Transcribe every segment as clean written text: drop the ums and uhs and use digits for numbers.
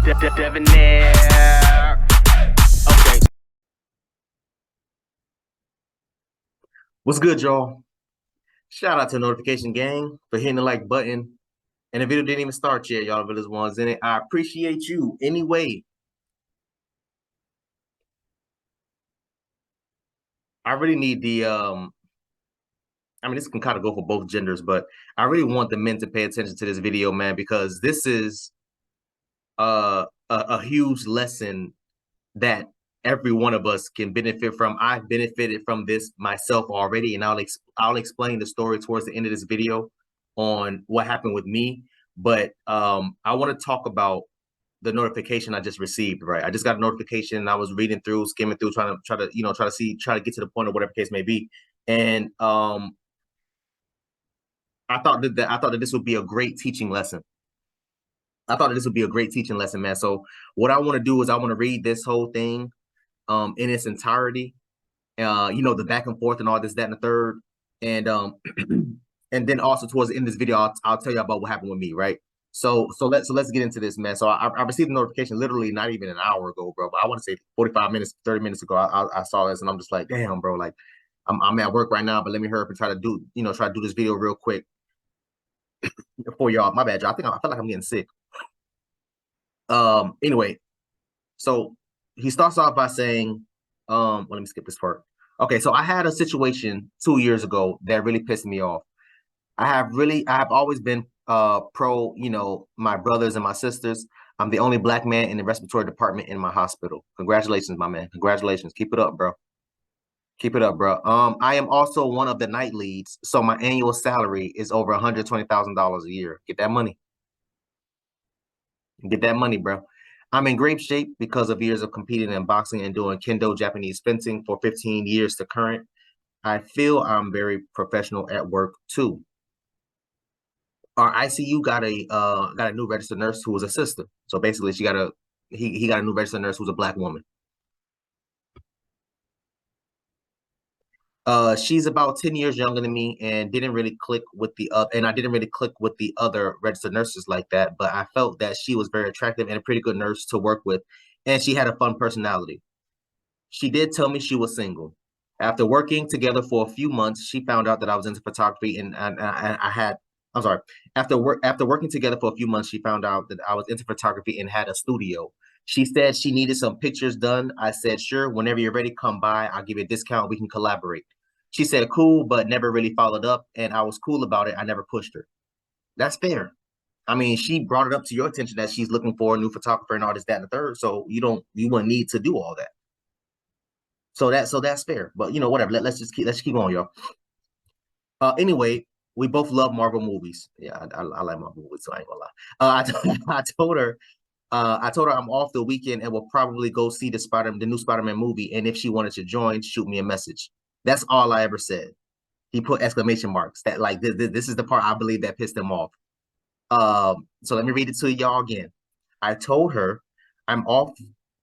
Debonair. Okay. What's good, y'all? Shout out to Notification Gang for hitting the like button. And the video didn't even start yet, y'all. But there's ones in it. I appreciate you anyway. I really need the I mean, this can kind of go for both genders, but I really want the men to pay attention to this video, man, because this is a huge lesson that every one of us can benefit from. I've benefited from this myself already, and I'll explain the story towards the end of this video on what happened with me. But I want to talk about the notification I just received. Right, I just got a notification, and I was reading through, skimming through, trying to get to the point of whatever case may be. And I thought that this would be a great teaching lesson. I thought that this would be a great teaching lesson, man. So what I want to do is I want to read this whole thing in its entirety. The back and forth and all this, that, and the third. And and then also towards the end of this video, I'll tell you about what happened with me, right? So let's get into this, man. So I received a notification literally not even an hour ago, bro. But I want to say 45 minutes, 30 minutes ago, I saw this, and I'm just like, damn, bro. Like, I'm at work right now, but let me hurry up and try to do this video real quick for y'all. My bad, y'all. I feel like I'm getting sick. Anyway, so he starts off by saying, let me skip this part. Okay, so I had a situation 2 years ago that really pissed me off. I have always been pro, my brothers and my sisters. I'm the only black man in the respiratory department in my hospital. Congratulations, my man. Congratulations. Keep it up, bro. Keep it up, bro. I am also one of the night leads, so my annual salary is over $120,000 a year. Get that money. Get that money, bro. I'm in great shape because of years of competing in boxing and doing kendo Japanese fencing for 15 years to current. I feel I'm very professional at work too. Our ICU got a new registered nurse who was a sister. So basically, he got a new registered nurse who's a black woman. She's about 10 years younger than me and didn't really click with and I didn't really click with the other registered nurses like that, but I felt that she was very attractive and a pretty good nurse to work with, and she had a fun personality. She did tell me she was single. After working together for a few months, she found out that I was into photography, and I had, I'm sorry, after working together for a few months, she found out that I was into photography and had a studio. She said she needed some pictures done. I said, sure, whenever you're ready, come by. I'll give you a discount. We can collaborate. She said, cool, but never really followed up. And I was cool about it. I never pushed her. That's fair. I mean, she brought it up to your attention that she's looking for a new photographer and all this, that, and the third. So you wouldn't need to do all that. So that's fair. But whatever. Let's keep on, y'all. Anyway, we both love Marvel movies. Yeah, I like Marvel movies, so I ain't gonna lie. I told her I'm off the weekend and will probably go see the new Spider-Man movie. And if she wanted to join, shoot me a message. That's all I ever said. He put exclamation marks. That like this is the part I believe that pissed him off. So let me read it to y'all again. I told her I'm off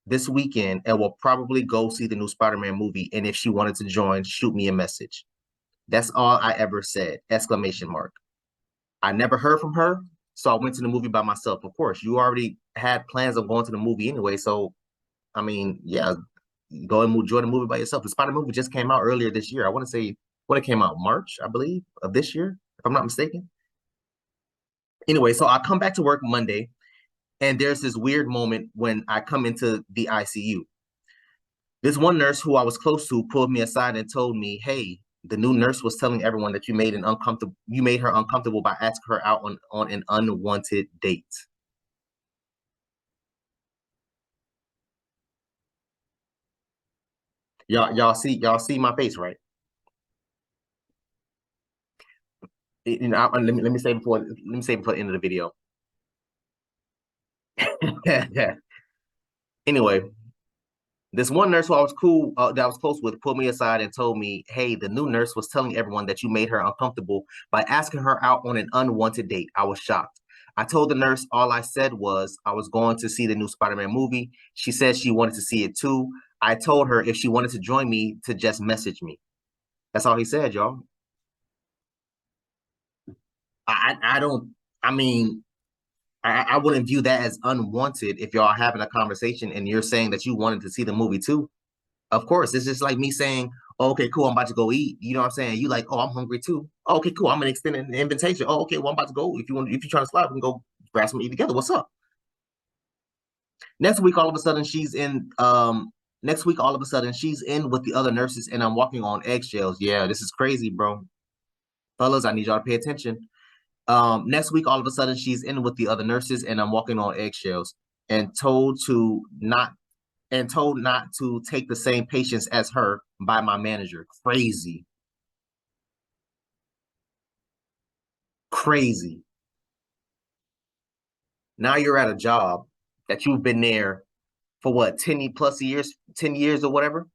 this weekend and will probably go see the new Spider-Man movie. And if she wanted to join, shoot me a message. That's all I ever said. Exclamation mark. I never heard from her, so I went to the movie by myself. Of course, you already had plans of going to the movie anyway. So, I mean, yeah, go and enjoy the movie by yourself. The Spider movie just came out earlier this year. I want to say when it came out, March, I believe, of this year, if I'm not mistaken. Anyway, so I come back to work Monday, and there's this weird moment when I come into the ICU. This one nurse who I was close to pulled me aside and told me, "Hey, the new nurse was telling everyone that you made her uncomfortable by asking her out on an unwanted date." Y'all see my face, right? Let me say before the end of the video. Anyway, this one nurse who I was that I was close with, pulled me aside and told me, "Hey, the new nurse was telling everyone that you made her uncomfortable by asking her out on an unwanted date." I was shocked. I told the nurse all I said was I was going to see the new Spider-Man movie. She said she wanted to see it too. I told her if she wanted to join me to just message me. That's all he said, y'all. I don't. I mean, I wouldn't view that as unwanted if y'all are having a conversation and you're saying that you wanted to see the movie too. Of course, it's just like me saying, oh, okay, cool, I'm about to go eat. You know what I'm saying? You like, oh, I'm hungry too. Oh, okay, cool, I'm gonna extend an invitation. Oh, okay, well, I'm about to go. If you're trying to slide, we can go grab some eat together. What's up? Next week, all of a sudden, she's in. Next week, all of a sudden, she's in with the other nurses, and I'm walking on eggshells. Yeah, this is crazy, bro. Fellas, I need y'all to pay attention. Next week, all of a sudden, she's in with the other nurses, and I'm walking on eggshells, and told not to take the same patients as her by my manager. Crazy, crazy. Now you're at a job that you've been there for what, 10 plus years, 10 years or whatever.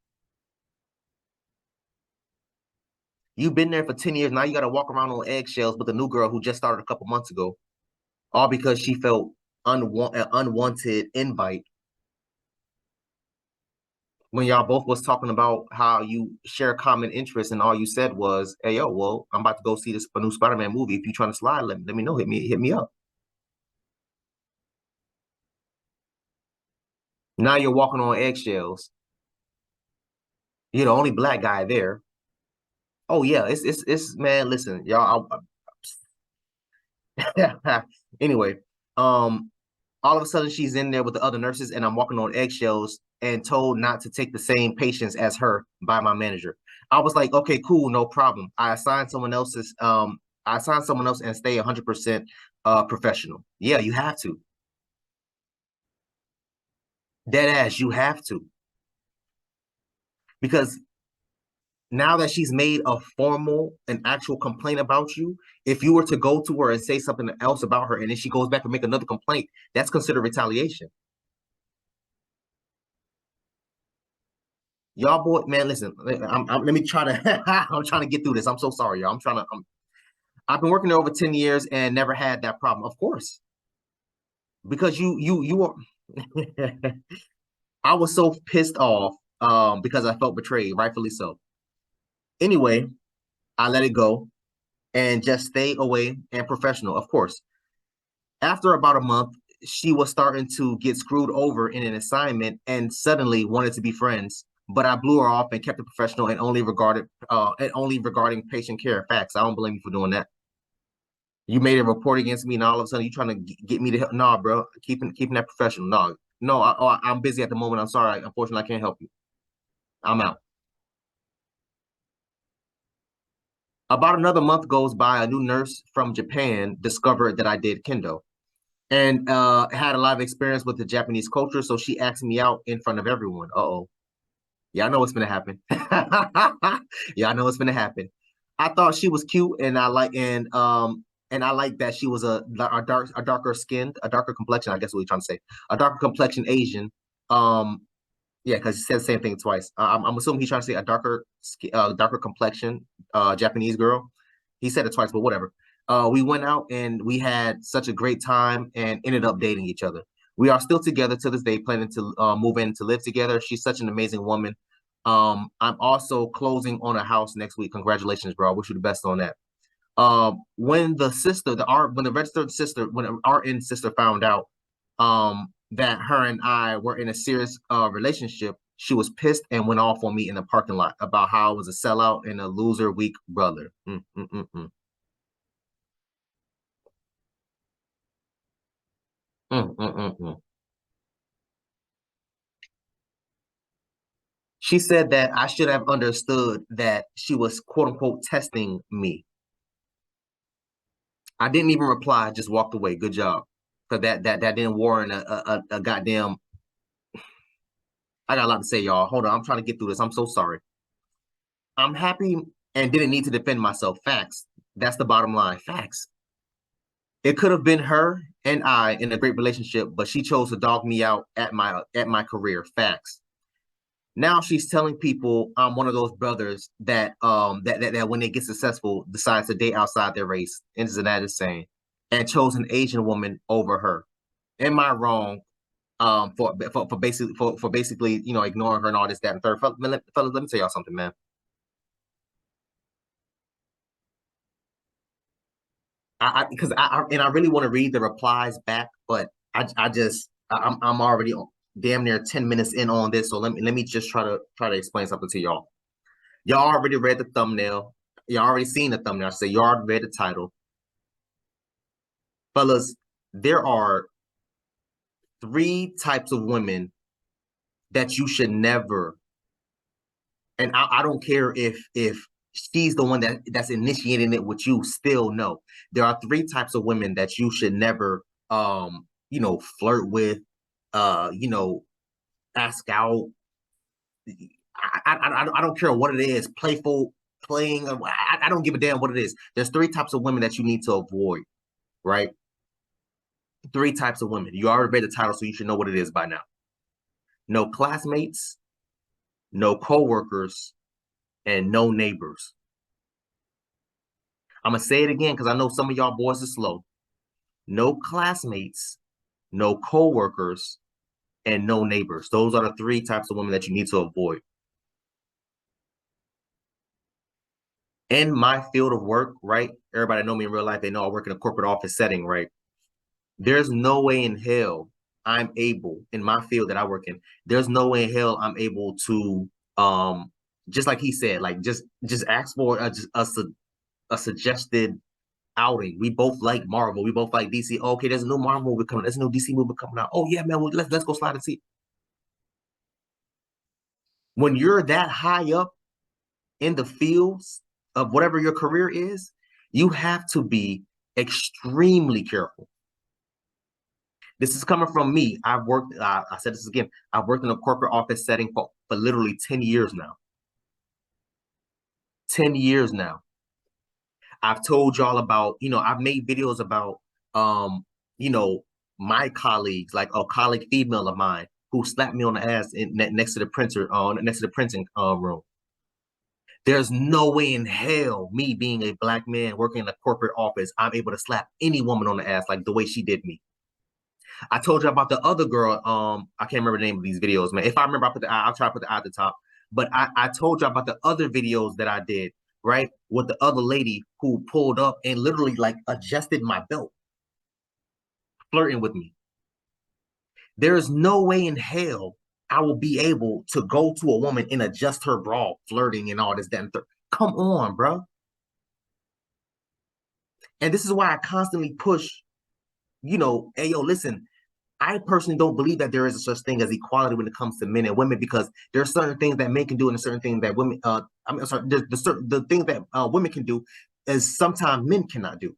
You've been there for 10 years. Now you got to walk around on eggshells with a new girl who just started a couple months ago, all because she felt an unwanted invite when y'all both was talking about how you share common interests, and all you said was, hey, yo, well, I'm about to go see this new Spider-Man movie. If you trying to slide, let me know. Hit me up. Now you're walking on eggshells. You're the only black guy there. Oh yeah, it's man. Listen, y'all. Anyway, um, all of a sudden she's in there with the other nurses, and I'm walking on eggshells and told not to take the same patients as her by my manager. I was like, okay, cool, no problem. I assigned someone else and stay 100% professional. Yeah, you have to. Dead ass, you have to. Because now that she's made a formal and actual complaint about you, if you were to go to her and say something else about her, and then she goes back and make another complaint, that's considered retaliation. Y'all boy, man, listen. Let me try to. I'm trying to get through this. I'm so sorry, y'all. I've been working there over 10 years and never had that problem. Of course, because you are. I was so pissed off because I felt betrayed, rightfully so. Anyway, I let it go and just stay away and professional. Of course, after about a month, she was starting to get screwed over in an assignment and suddenly wanted to be friends. But I blew her off and kept it professional and only regarding patient care. Facts. I don't blame you for doing that. You made a report against me, and all of a sudden you trying to get me to help. Nah, bro, keeping that professional. No, no, I'm busy at the moment. I'm sorry. Unfortunately, I can't help you. I'm out. About another month goes by. A new nurse from Japan discovered that I did kendo and had a lot of experience with the Japanese culture. So she asked me out in front of everyone. Uh-oh. Yeah, I know what's gonna happen. Yeah, I know what's gonna happen. I thought she was cute, and I like that she was a darker skinned, a darker complexion. I guess what you're trying to say, a darker complexion Asian. Um, yeah, because he said the same thing twice. I'm assuming he's trying to say a darker complexion, Japanese girl. He said it twice, but whatever. We went out and we had such a great time and ended up dating each other. We are still together to this day, planning to move in to live together. She's such an amazing woman. I'm also closing on a house next week. Congratulations, bro. I wish you the best on that. When the registered sister, when our in sister found out that her and I were in a serious relationship, she was pissed and went off on me in the parking lot about how I was a sellout and a loser, weak brother. Mm, mm, mm, mm. She said that I should have understood that she was quote unquote testing me. I didn't even reply, just walked away. Good job. Because that didn't warrant a goddamn. I got a lot to say, y'all. Hold on, I'm trying to get through this. I'm so sorry. I'm happy and didn't need to defend myself. Facts. That's the bottom line. Facts. It could have been her and I in a great relationship, but she chose to dog me out at my career. Facts. Now she's telling people I'm one of those brothers that when they get successful decides to date outside their race. Isn't that insane? And chose an Asian woman over her. Am I wrong? For basically ignoring her and all this that and third. Fellas, let me tell y'all something, man. Because I really want to read the replies back, but I'm already damn near 10 minutes in on this. So let me just try to explain something to y'all. Y'all already read the thumbnail. Y'all already seen the thumbnail. I say you already read the title. Fellas, there are three types of women that you should never, and I don't care if she's the one that's initiating it with you, still no. There are three types of women that you should never flirt with, ask out. I don't care what it is, playful, playing. I don't give a damn what it is. There's three types of women that you need to avoid, right? Three types of women. You already read the title, so you should know what it is by now. No classmates, no coworkers, and no neighbors. I'm gonna say it again because I know some of y'all boys are slow. No classmates, no coworkers, and no neighbors. Those are the three types of women that you need to avoid. In my field of work, right? Everybody know me in real life. They know I work in a corporate office setting, right? There's no way in hell I'm able, in my field that I work in, there's no way in hell I'm able to just like he said, like just ask for a suggested outing. We both like Marvel. We both like DC. Oh, okay, there's a new Marvel movie coming. There's a new DC movie coming out. Oh yeah, man. Well, let's go slide and see. When you're that high up in the fields of whatever your career is, you have to be extremely careful. This is coming from me. I've worked. I said this again. I've worked in a corporate office setting for literally 10 years now. 10 years now. I've told y'all about, I've made videos about, you know, my colleagues, like a colleague female of mine who slapped me on the ass next to the printer, next to the printing room. There's no way in hell, me being a black man working in a corporate office, I'm able to slap any woman on the ass like the way she did me. I told you about the other girl. I can't remember the name of these videos, man. If I remember, I'll try to put the eye at the top. But I told you about the other videos that I did, right? With the other lady who pulled up and literally like adjusted my belt, flirting with me. There is no way in hell I will be able to go to a woman and adjust her bra, flirting and all this, that, and third. Come on, bro. And this is why I constantly push, hey, yo, listen, I personally don't believe that there is a such thing as equality when it comes to men and women because there are certain things that men can do and certain things that women, I'm sorry, the things that women can do is sometimes men cannot do.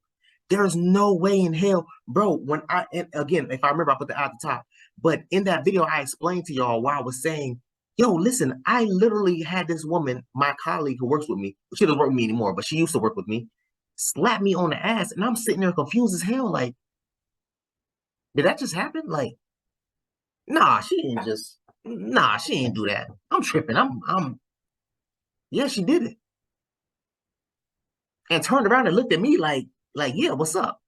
There is no way in hell, bro. And again, if I remember, I put the at the top. But in that video, I explained to y'all why I was saying, yo, listen, I literally had this woman, my colleague who works with me. She doesn't work with me anymore, but she used to work with me, slap me on the ass, and I'm sitting there confused as hell, like, did that just happen? Like, she ain't do that. I'm tripping. Yeah, she did it. And turned around and looked at me like, yeah, what's up?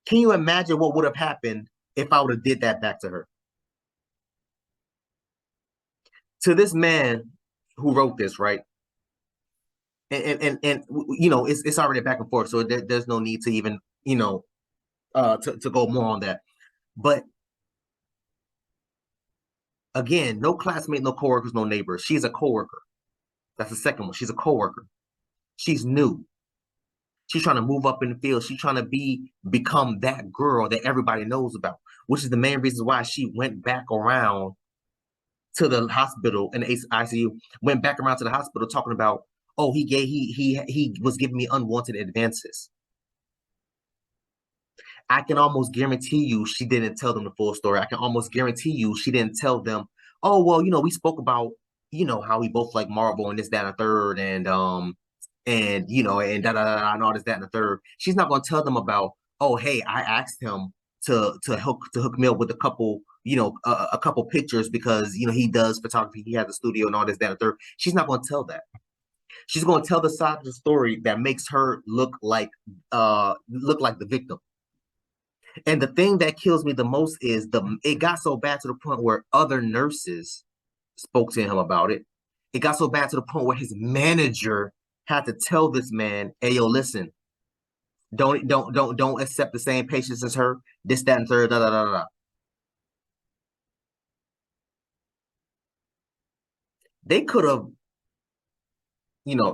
Can you imagine what would have happened if I would have did that back to her? To this man who wrote this, right? And it's already back and forth, so there's no need to even, to go more on that. But again, no classmate, no coworkers, no neighbors. She's a coworker. That's the second one. She's a coworker. She's new. She's trying to move up in the field. She's trying to become that girl that everybody knows about, which is the main reason why she went back around to the hospital in the ICU, went back around to the hospital talking about, oh, he was giving me unwanted advances. I can almost guarantee you she didn't tell them the full story. I can almost guarantee you she didn't tell them, oh, well, we spoke about, how we both like Marvel and this, that, and the third, and da da da and all this, that, and the third. She's not gonna tell them about, oh, hey, I asked him to hook me up with a couple, a couple pictures because he does photography, he has a studio and all this, that, and the third. She's not gonna tell that. She's gonna tell the side of the story that makes her look like the victim. And the thing that kills me the most is it got so bad to the point where other nurses spoke to him about it. It got so bad to the point where his manager had to tell this man, hey, yo, listen, Don't accept the same patience as her. This, that, and third. Da da da da. They could have,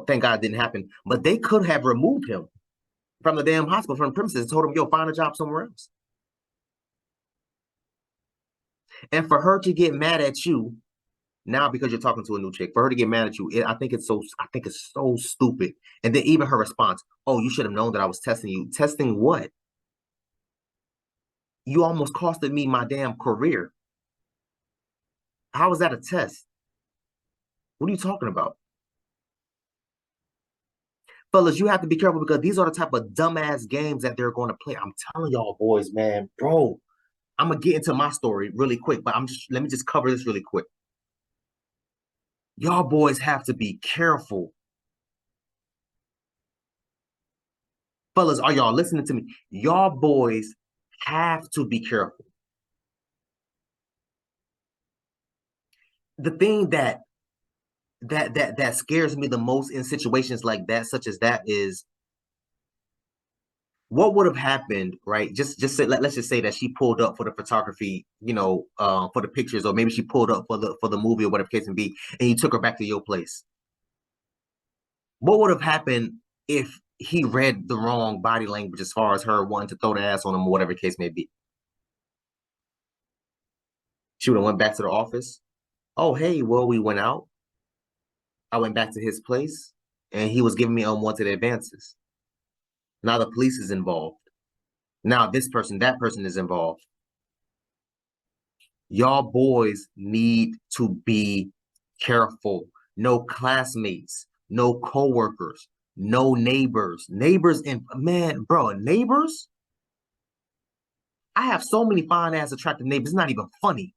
thank God it didn't happen, but they could have removed him from the damn hospital, from the premises, and told him, yo, find a job somewhere else. And for her to get mad at you now because you're talking to a new chick, for her to get mad at you, I think it's so stupid. And then even her response, oh, you should have known that I was testing you. Testing what? You almost costed me my damn career. How was that a test? What are you talking about? Fellas, you have to be careful because these are the type of dumbass games that they're going to play. I'm telling y'all boys, man, bro. I'm gonna get into my story really quick, but let me just cover this really quick. Y'all boys have to be careful. Fellas, are y'all listening to me? Y'all boys have to be careful. The thing that scares me the most in situations like that, such as that, is what would have happened, right? Just say, let's just say that she pulled up for the photography, for the pictures, or maybe she pulled up for the movie or whatever case may be, and you took her back to your place. What would have happened if he read the wrong body language as far as her wanting to throw the ass on him or whatever case may be? She would have went back to the office. Oh, hey, well, we went out. I went back to his place, and he was giving me unwanted advances. Now the police is involved. Now this person, that person is involved. Y'all boys need to be careful. No classmates, no coworkers, no neighbors. Neighbors, and man, bro, neighbors. I have so many fine ass attractive neighbors. It's not even funny.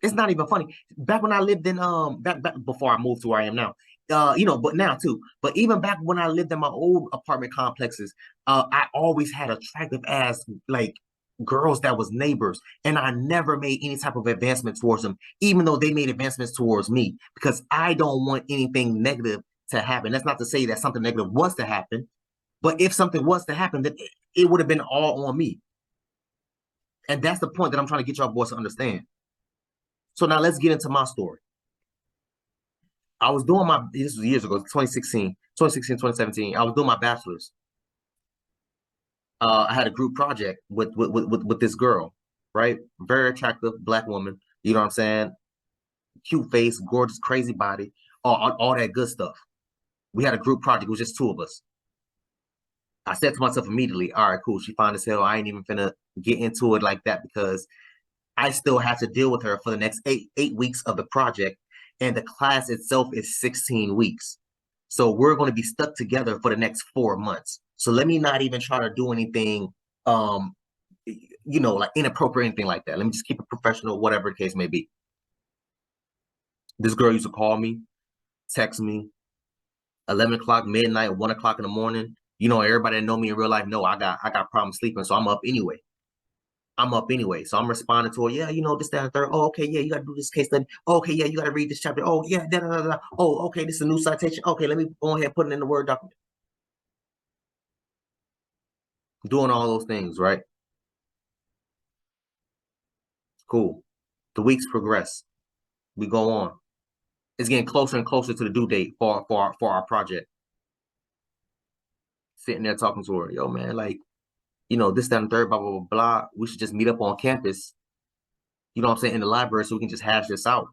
It's not even funny. Back when I lived in back before I moved to where I am now, but now too. But even back when I lived in my old apartment complexes, I always had attractive ass like girls that was neighbors, and I never made any type of advancement towards them, even though they made advancements towards me, because I don't want anything negative to happen. That's not to say that something negative was to happen, but if something was to happen, then it would have been all on me. And that's the point that I'm trying to get y'all boys to understand. So now let's get into my story. I was doing this was years ago, 2017. I was doing my bachelor's. I had a group project with this girl, right? Very attractive black woman. You know what I'm saying? Cute face, gorgeous, crazy body, all that good stuff. We had a group project. It was just two of us. I said to myself immediately, all right, cool. She fine as hell. I ain't even finna get into it like that because I still have to deal with her for the next eight weeks of the project. And the class itself is 16 weeks. So we're going to be stuck together for the next 4 months. So let me not even try to do anything, like inappropriate, anything like that. Let me just keep it professional, whatever the case may be. This girl used to call me, text me, 11 o'clock, midnight, 1 o'clock in the morning. Everybody that know me in real life know I got problems sleeping, so I'm up anyway. So I'm responding to her, yeah, this, that, and third. Oh, okay, yeah, you got to do this case study. Oh, okay, yeah, you got to read this chapter. Oh, yeah, da, da, da, da. Oh, okay, this is a new citation. Okay, let me go ahead and put it in the Word document. Doing all those things, right? Cool. The weeks progress. We go on. It's getting closer and closer to the due date for our project. Sitting there talking to her, yo, man, like, this, that, and third, blah, blah, blah, blah. We should just meet up on campus, you know what I'm saying, in the library so we can just hash this out.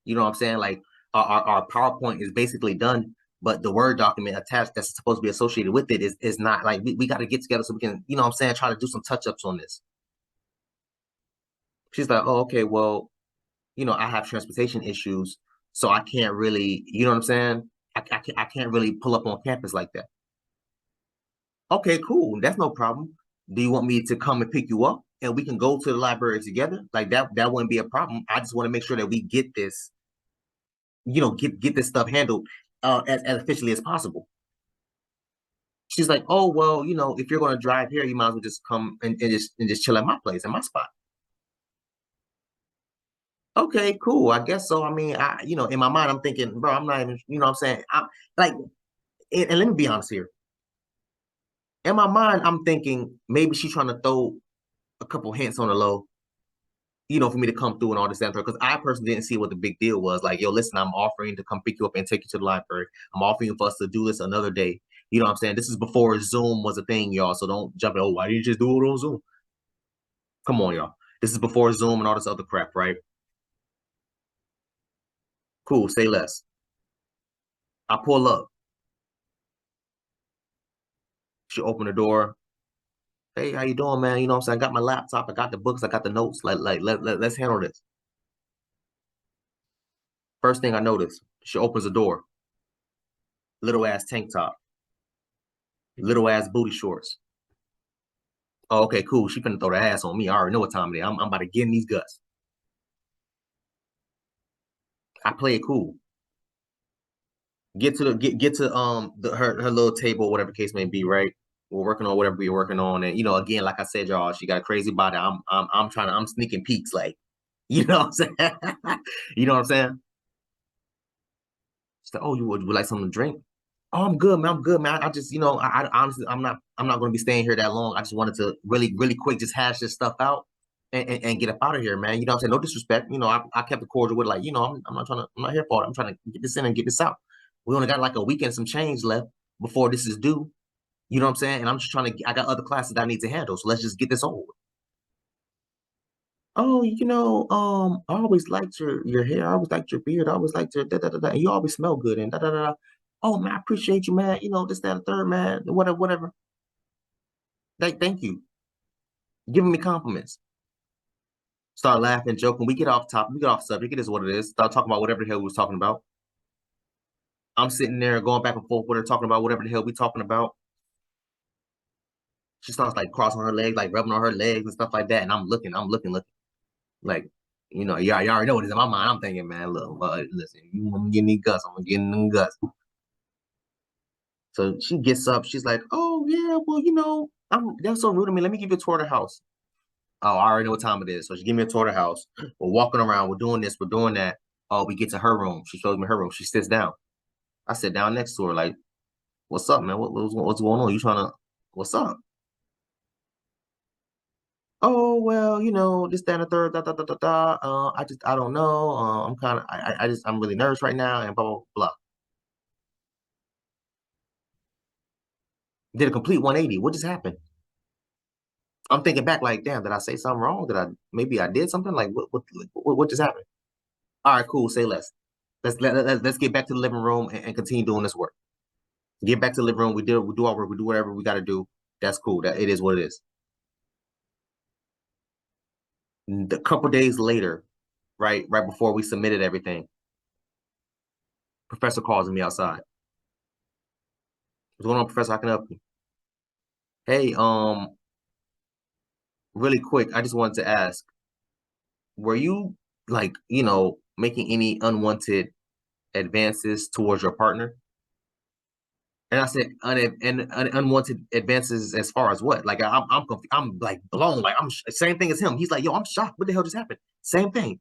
You know what I'm saying? Like, our PowerPoint is basically done, but the Word document attached that's supposed to be associated with it is not. Like, we got to get together so we can, you know what I'm saying, try to do some touch-ups on this. She's like, oh, okay, well, I have transportation issues, so I can't really, you know what I'm saying? I can't really pull up on campus like that. Okay, cool. That's no problem. Do you want me to come and pick you up and we can go to the library together? Like that wouldn't be a problem. I just want to make sure that we get this, get this stuff handled as efficiently as possible. She's like, oh, well, if you're going to drive here, you might as well just come and just chill at my place, at my spot. Okay, cool. I guess so. I mean, in my mind, I'm thinking, bro, I'm not even, you know what I'm saying? I'm like, and let me be honest here. In my mind, I'm thinking maybe she's trying to throw a couple hints on the low, for me to come through and all this and because I personally didn't see what the big deal was. Like, yo, listen, I'm offering to come pick you up and take you to the library. I'm offering for us to do this another day. You know what I'm saying? This is before Zoom was a thing, y'all. So don't jump in. Oh, why didn't you just do it on Zoom? Come on, y'all. This is before Zoom and all this other crap, right? Cool. Say less. I pull up. She opened the door. Hey, how you doing, man? You know what I'm saying? I got my laptop. I got the books. I got the notes. Let's handle this. First thing I notice, she opens the door. Little ass tank top. Little ass booty shorts. Oh, okay, cool. She finna throw the ass on me. I already know what time it is. I'm about to get in these guts. I play it cool. Get to her little table, whatever case may be, right? We're working on whatever we're working on. And again, like I said, y'all, she got a crazy body. I'm sneaking peeks, like, you know what I'm saying? You know what I'm saying? She's like, oh, you would like something to drink? Oh, I'm good, man. I'm good, man. I just, I honestly, I'm not going to be staying here that long. I just wanted to really, really quick just hash this stuff out and get up out of here, man. You know what I'm saying? No disrespect. I kept it cordial with like, I'm not here for it. I'm trying to get this in and get this out. We only got like a weekend, some change left before this is due. You know what I'm saying? And I'm just trying to, I got other classes that I need to handle. So let's just get this over with. Oh, I always liked your hair. I always liked your beard. I always liked your da da da da. And you always smell good and da da da da. Oh man, I appreciate you, man. This, that, and third, man. Whatever, whatever. Thank you. Giving me compliments. Start laughing, joking. We get off topic. We get off subject. It is what it is. Start talking about whatever the hell we was talking about. I'm sitting there going back and forth with her, talking about whatever the hell we talking about. She starts like crossing her legs, like rubbing on her legs and stuff like that. And I'm looking. Like, y'all already know what is in my mind. I'm thinking, man, look, listen, you want me getting these guts, I'm gonna get in them guts. So she gets up, she's like, oh yeah, well, that's so rude of me. Let me give you a tour of the house. Oh, I already know what time it is. So she give me a tour of the house. We're walking around, we're doing this, we're doing that. Oh, we get to her room. She shows me her room. She sits down. I sit down next to her, like, what's up, man? What's going on? You trying to, what's up? Oh well, this, that, and the third, da da da da da. I don't know. I'm kind of, I'm really nervous right now, and blah blah blah. Did a complete 180. What just happened? I'm thinking back, like, damn, did I say something wrong? Maybe I did something? Like, what just happened? All right, cool. Say less. Let's get back to the living room and continue doing this work. Get back to the living room. We do our work. We do whatever we got to do. That's cool. That it is what it is. A couple days later, right before we submitted everything, professor calls me outside. What's going on, professor? How can I help you? Hey, really quick, I just wanted to ask, were you like, making any unwanted advances towards your partner? And I said, unwanted advances as far as what? Like I'm like blown. Like same thing as him. He's like, yo, I'm shocked. What the hell just happened? Same thing.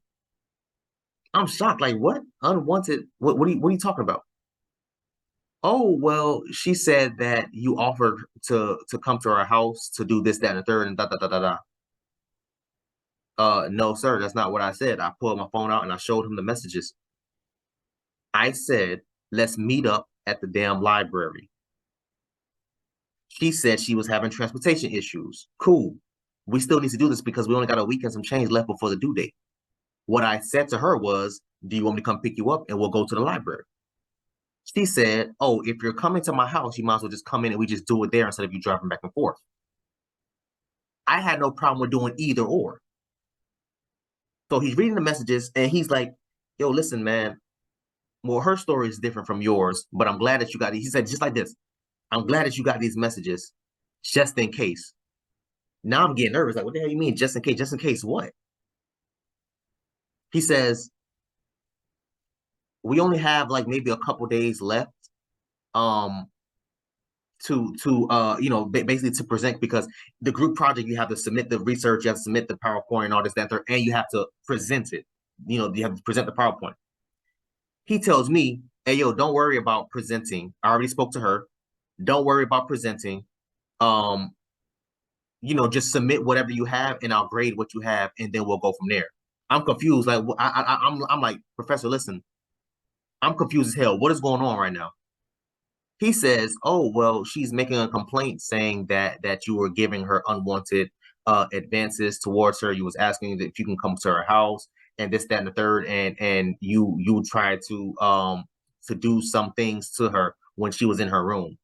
I'm shocked. Like what? Unwanted? What are you talking about? Oh well, she said that you offered to come to our house to do this, that, and the third, and da da da da da. No, sir, that's not what I said. I pulled my phone out and I showed him the messages. I said, let's meet up at the damn library. She said she was having transportation issues. Cool. We still need to do this because we only got a week and some change left before the due date. What I said to her was, do you want me to come pick you up and we'll go to the library? She said, oh, if you're coming to my house, you might as well just come in and we just do it there instead of you driving back and forth. I had no problem with doing either or. So he's reading the messages and he's like, yo, listen, man. Well, her story is different from yours, but I'm glad that you got it. He said, just like this, I'm glad that you got these messages just in case. Now I'm getting nervous. Like, what the hell you mean? Just in case? Just in case what? He says, we only have like maybe a couple days left um basically to present because the group project you have to submit the research, you have to submit the PowerPoint and all this, that, and you have to present it. You have to present the PowerPoint. He tells me, hey, yo, don't worry about presenting. I already spoke to her. Don't worry about presenting. um, just submit whatever you have, and I'll grade what you have, and then we'll go from there. I'm confused. Like I'm like, Professor, listen, I'm confused as hell. What is going on right now? He says, "Oh, well, she's making a complaint saying that you were giving her unwanted advances towards her. You was asking if you can come to her house and this, that, and the third, and you tried to do some things to her when she was in her room."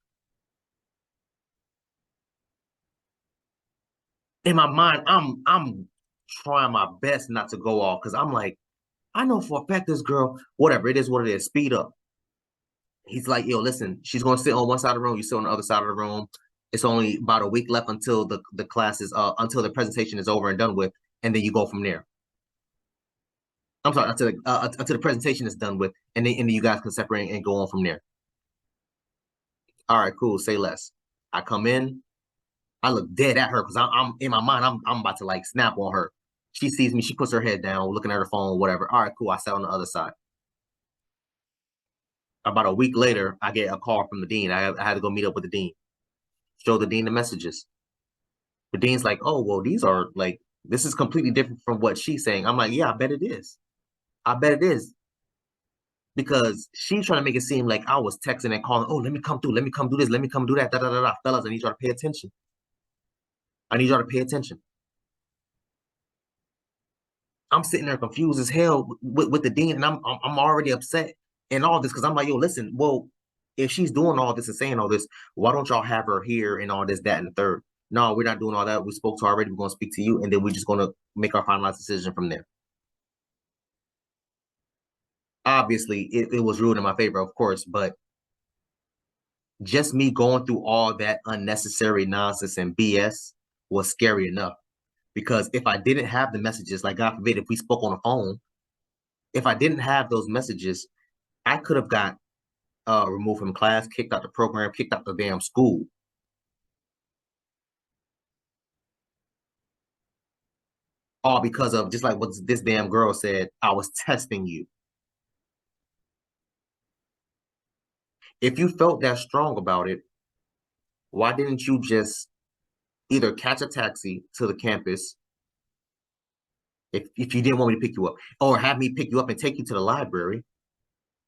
In my mind, I'm trying my best not to go off because I'm like, I know for a fact this girl, whatever it is, what it is, speed up. He's like, yo, listen, she's gonna sit on one side of the room, you sit on the other side of the room. It's only about a week left until the class is until the presentation is over and done with, and then you go from there. I'm sorry, until the presentation is done with, and then you guys can separate and go on from there. All right, cool. Say less. I come in, I look dead at her because I'm in my mind, I'm about to like snap on her. She sees me, she puts her head down, looking at her phone, whatever. All right, cool. I sat on the other side. About a week later, I get a call from the dean. I had to go meet up with the dean, show the dean the messages. The dean's like, oh, well, these are like, this is completely different from what she's saying. I'm like, yeah, I bet it is. I bet it is. Because she's trying to make it seem like I was texting and calling, oh, let me come through, let me come do this, let me come do that, da da da da. Fellas, I need y'all to pay attention. I need y'all to pay attention. I'm sitting there confused as hell with the dean, and I'm already upset and all this because I'm like, yo, listen, well, if she's doing all this and saying all this, why don't y'all have her here and all this, that, and the third? No, we're not doing all that. We spoke to her already. We're gonna speak to you, and then we're just gonna make our finalized decision from there. Obviously, it was ruled in my favor, of course, but just me going through all that unnecessary nonsense and BS was scary enough. Because if I didn't have the messages, like God forbid, if we spoke on the phone, if I didn't have those messages, I could have got removed from class, kicked out the program, kicked out the damn school. All because of just like what this damn girl said, I was testing you. If you felt that strong about it, why didn't you just either catch a taxi to the campus if you didn't want me to pick you up, or have me pick you up and take you to the library?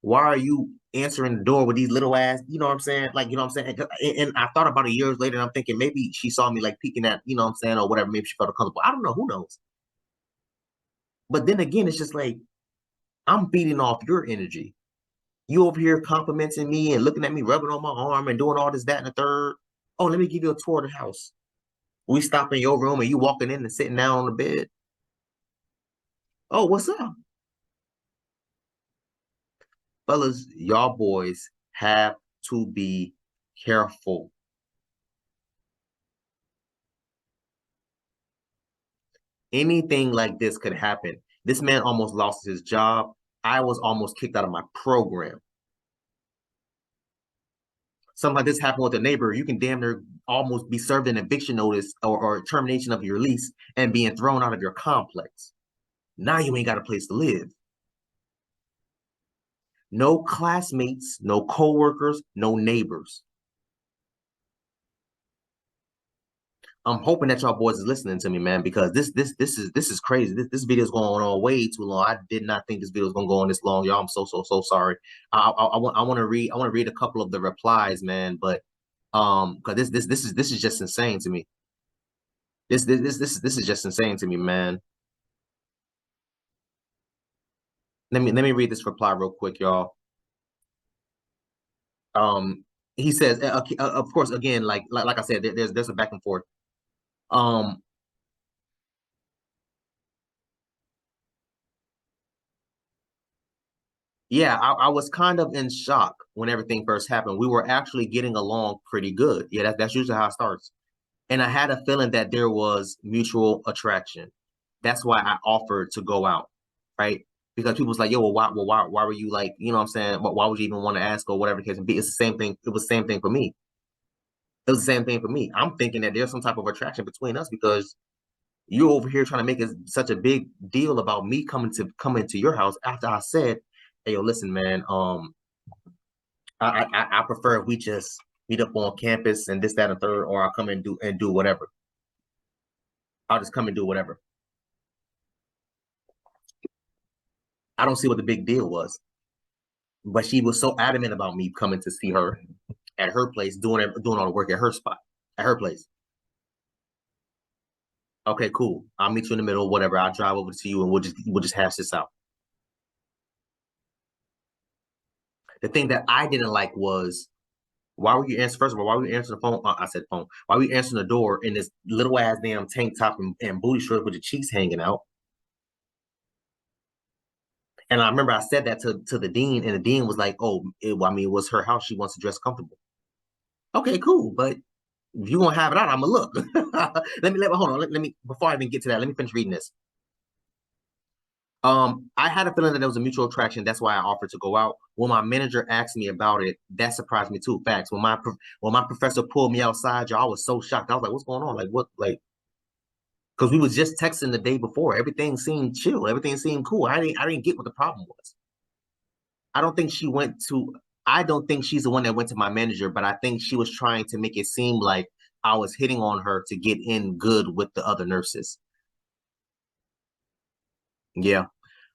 Why are you answering the door with these little ass, you know what I'm saying? Like, you know what I'm saying? And I thought about it years later, and I'm thinking maybe she saw me like peeking at, you know what I'm saying, or whatever. Maybe she felt uncomfortable. I don't know. Who knows? But then again, it's just like I'm feeding off your energy. You over here complimenting me and looking at me, rubbing on my arm and doing all this, that, and the third. Oh, let me give you a tour of the house. We stop in your room and you walking in and sitting down on the bed. Oh, what's up? Fellas, y'all boys have to be careful. Anything like this could happen. This man almost lost his job. I was almost kicked out of my program. Something like this happened with a neighbor. You can damn near almost be served an eviction notice or termination of your lease and being thrown out of your complex. Now you ain't got a place to live. No classmates, no coworkers, no neighbors. I'm hoping that y'all boys is listening to me, man, because this is crazy. This video is going on way too long. I did not think this video was gonna go on this long, y'all. I'm so sorry. I want to read a couple of the replies, man, but because this is just insane to me. This is just insane to me, man. Let me read this reply real quick, y'all. He says, of course, again, like I said, there's a back and forth. Um, yeah, I was kind of in shock when everything first happened. We were actually getting along pretty good. Yeah, that's usually how it starts. And I had a feeling that there was mutual attraction. That's why I offered to go out, right? Because people was like, yo, why were you like, you know what I'm saying? Why would you even want to ask or whatever the case may be? It's the same thing. It was the same thing for me. It was the same thing for me. I'm thinking that there's some type of attraction between us because you're over here trying to make it such a big deal about me coming to your house after I said, hey, yo, listen, man, I prefer if we just meet up on campus and this, that, and third, or I'll come and do whatever. I'll just come and do whatever. I don't see what the big deal was. But she was so adamant about me coming to see her at her place, doing all the work at her spot, at her place. Okay, cool. I'll meet you in the middle, whatever. I'll drive over to you and we'll just hash this out. The thing that I didn't like was why were you answering? First of all, why were you answering the phone? I said phone. Why were you answering the door in this little ass damn tank top and booty shorts with your cheeks hanging out? And I remember I said that to the dean, and the dean was like, "Oh, I mean, it was her house. She wants to dress comfortable." Okay, cool, but if you gonna have it out, I'm gonna look. Hold on. Let me before I even get to that, let me finish reading this. I had a feeling that there was a mutual attraction. That's why I offered to go out. When my manager asked me about it, that surprised me too. Facts. When my professor pulled me outside, y'all, I was so shocked. I was like, "What's going on? Like what? Like?" Because we was just texting the day before. Everything seemed chill. Everything seemed cool. I didn't get what the problem was. I don't think she went to. I don't think she's the one that went to my manager, but I think she was trying to make it seem like I was hitting on her to get in good with the other nurses. Yeah.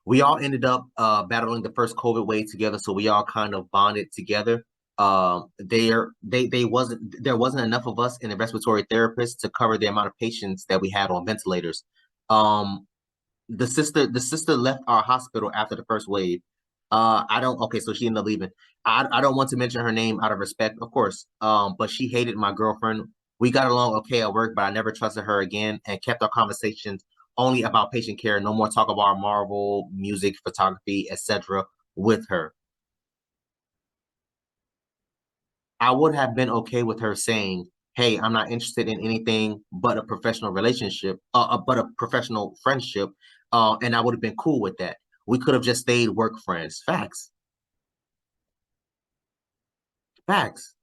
We all ended up battling the first COVID wave together, so we all kind of bonded together. There wasn't enough of us in the respiratory therapists to cover the amount of patients that we had on ventilators. Um, the sister left our hospital after the first wave. I don't okay, so she ended up leaving. I don't want to mention her name out of respect, of course. But she hated my girlfriend. We got along okay at work, but I never trusted her again and kept our conversations only about patient care. No more talk about Marvel, music, photography, etc. with her. I would have been okay with her saying, "Hey, I'm not interested in anything but a professional relationship, but a professional friendship," and I would have been cool with that. We could have just stayed work friends. Facts, facts.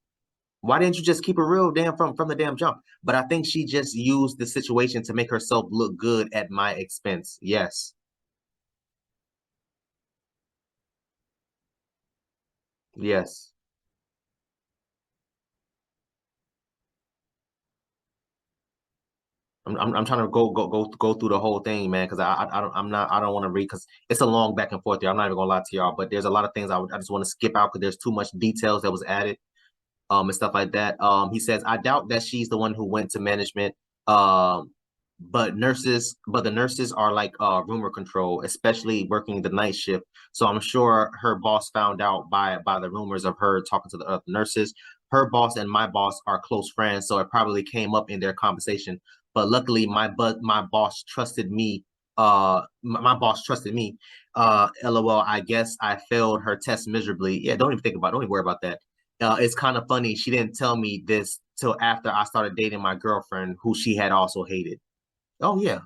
Why didn't you just keep it real, damn, from the damn jump? But I think she just used the situation to make herself look good at my expense. Yes, yes. I'm trying to go through the whole thing, man, because I don't want to read because it's a long back and forth there. I'm not even gonna lie to y'all, but there's a lot of things I just want to skip out because there's too much details that was added, and stuff like that. He says, I doubt that she's the one who went to management. Um, but the nurses are like rumor control, especially working the night shift. So I'm sure her boss found out by the rumors of her talking to the other nurses. Her boss and my boss are close friends, so it probably came up in their conversation. But luckily, my boss trusted me. My boss trusted me. LOL. I guess I failed her test miserably. Yeah, don't even think about. Don't even worry about that. It's kind of funny. She didn't tell me this till after I started dating my girlfriend, who she had also hated. Oh yeah,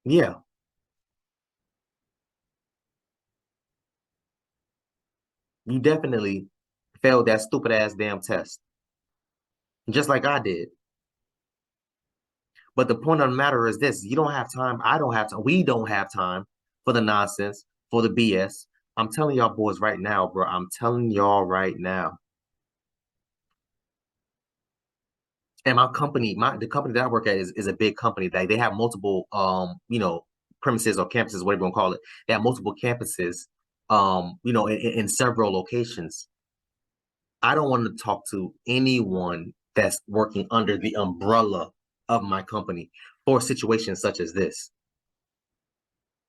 yeah. You definitely failed that stupid ass damn test, just like I did. But the point of the matter is this: you don't have time. I don't have time. We don't have time for the nonsense, for the BS. I'm telling y'all boys right now, bro. I'm telling y'all right now. And my company, the company that I work at is a big company. They have multiple premises or campuses, whatever you want to call it. They have multiple campuses, in several locations. I don't want to talk to anyone that's working under the umbrella of my company for situations such as this.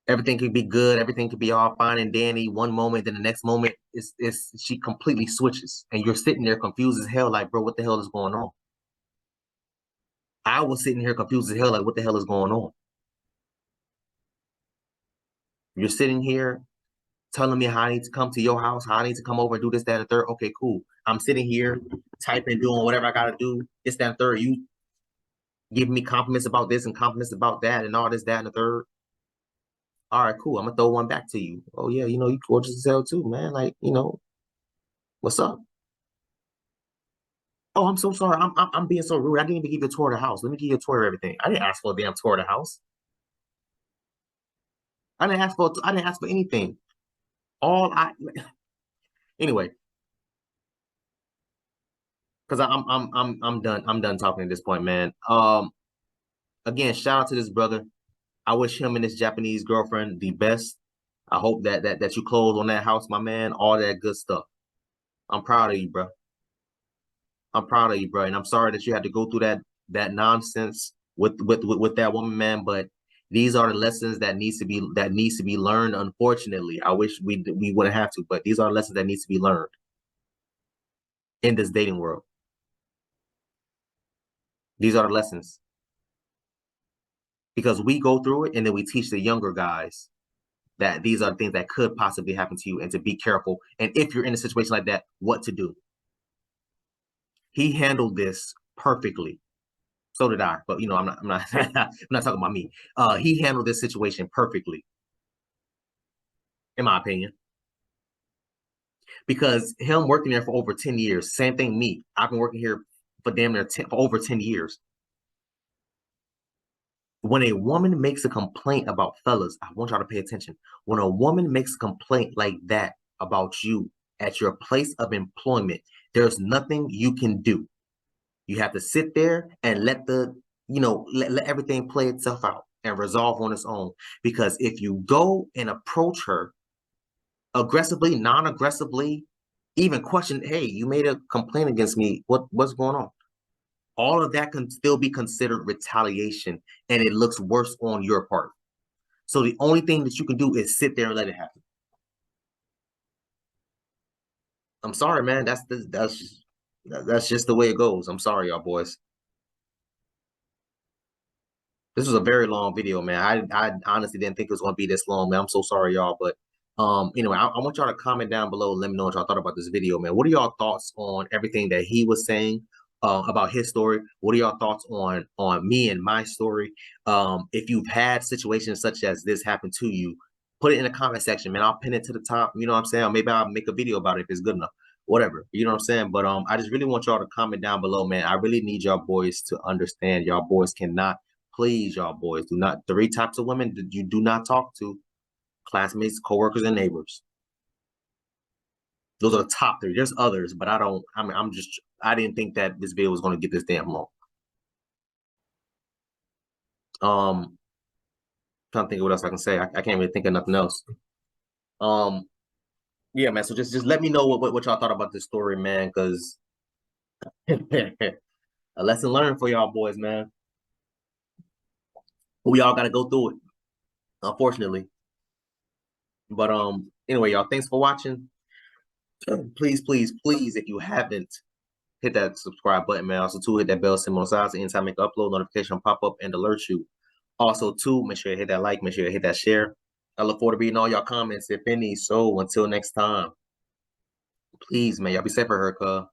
Everything could be good, everything could be all fine and dandy one moment, then the next moment is she completely switches, and you're sitting there confused as hell, like, bro, what the hell is going on? I was sitting here confused as hell, like, what the hell is going on? You're sitting here telling me how I need to come to your house, how I need to come over and do this, that, and the third. Okay, cool. I'm sitting here typing, doing whatever I gotta do, this, that, and third. You giving me compliments about this and compliments about that and all this, that, and the third. All right, cool. I'm gonna throw one back to you. Oh yeah, you gorgeous as hell too, man. Like, what's up? Oh, I'm so sorry. I'm being so rude. I didn't even give you a tour of the house. Let me give you a tour of everything. I didn't ask for a damn tour of the house. I didn't ask for anything. All I Anyway, because I'm done. I'm done talking at this point, man. Again, shout out to this brother. I wish him and his Japanese girlfriend the best. I hope that you close on that house, my man. All that good stuff. I'm proud of you, bro. I'm proud of you, bro. And I'm sorry that you had to go through that nonsense with that woman, man. But these are the lessons that needs to be learned. Unfortunately, I wish we wouldn't have to, but these are lessons that needs to be learned in this dating world. These are the lessons because we go through it and then we teach the younger guys that these are things that could possibly happen to you and to be careful. And if you're in a situation like that, what to do. He handled this perfectly. So did I, but I'm not I'm not talking about me. He handled this situation perfectly, in my opinion. Because him working there for over 10 years, same thing me. I've been working here for damn near for over 10 years. When a woman makes a complaint about fellas, I want y'all to pay attention. When a woman makes a complaint like that about you at your place of employment, there's nothing you can do. You have to sit there and let everything play itself out and resolve on its own. Because if you go and approach her aggressively, non-aggressively, even question, hey, you made a complaint against me. What's going on? All of that can still be considered retaliation, and it looks worse on your part. So the only thing that you can do is sit there and let it happen. I'm sorry, man. That's just the way it goes. I'm sorry, y'all boys. This was a very long video, man. I honestly didn't think it was going to be this long, man. I'm so sorry, y'all. But anyway, I want y'all to comment down below and let me know what y'all thought about this video, man. What are y'all thoughts on everything that he was saying about his story? What are y'all thoughts on me and my story? If you've had situations such as this happen to you, put it in the comment section, man. I'll pin it to the top. You know what I'm saying? Or maybe I'll make a video about it if it's good enough. Whatever, you know what I'm saying? But I just really want y'all to comment down below, man. I really need y'all boys to understand. Y'all boys cannot. Please, y'all boys, do not. 3 types of women that you do not talk to: classmates, coworkers, and neighbors. Those are the top 3. There's others, but I didn't think that this video was going to get this damn long. Trying to think of what else I can say. I can't really think of nothing else. Yeah, man. So just let me know what y'all thought about this story, man, because a lesson learned for y'all boys, man. We all got to go through it, unfortunately. But anyway, y'all, thanks for watching. Please, please, please, if you haven't, hit that subscribe button, man. Also, too, hit that bell symbol on the side so anytime I make an upload, notification pop up and alert you. Also, too, make sure you hit that like, make sure you hit that share. I look forward to reading all y'all comments, if any. So until next time, please, man, y'all be safe for her, cuz.